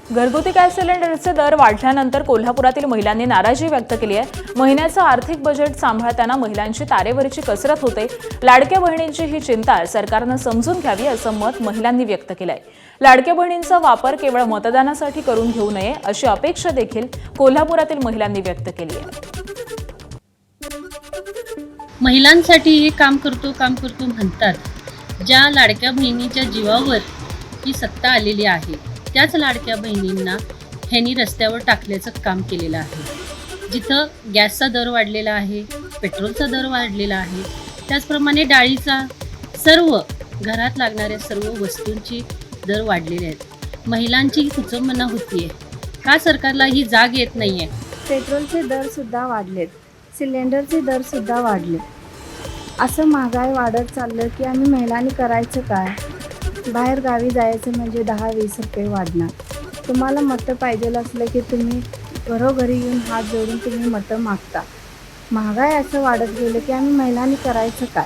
घरगुती गॅस सिलेंडरचे दर वाढल्यानंतर कोल्हापुरातील महिलांनी नाराजी व्यक्त केली आहे। महिन्याचं आर्थिक बजेट सांभाळताना महिलांची तारेवरची कसरत होते। लाडक्या बहिणींची ही चिंता सरकारनं समजून घ्यावी असं मत महिलांनी व्यक्त केलंय। लाडक्या बहिणींचा वापर केवळ मतदानासाठी करून घेऊ नये अशी अपेक्षा देखील कोल्हापुरातील महिलांनी व्यक्त केली आहे। महिलांसाठी हे काम करतो म्हणतात। ज्या लाडक्या बहिणीच्या जीवावर ही सत्ता आलेली आहे त्याच लाडक्या बहिणींना ह्यांनी रस्त्यावर टाकल्याचं काम केलेलं आहे। जिथं गॅसचा दर वाढलेला आहे, पेट्रोलचा दर वाढलेला आहे, त्याचप्रमाणे डाळीचा, सर्व घरात लागणाऱ्या सर्व वस्तूंची दर वाढलेले आहेत। महिलांची कुचंबना होतीये का सरकारला ही जाग येत नाहीये। पेट्रोलचे दरसुद्धा वाढलेत, सिलेंडरचे दरसुद्धा वाढले। असं महागाई वाढत चाललं की आम्ही महिलांनी करायचं काय। बाहेर गावी जायचं म्हणजे 10-20 रुपये वाढणार। तुम्हाला मतं पाहिजे असलं की तुम्ही घरोघरी येऊन हात जोडून तुम्ही मतं मागता। महागाई असं वाढत गेलं की आम्ही महिलांनी करायचं काय।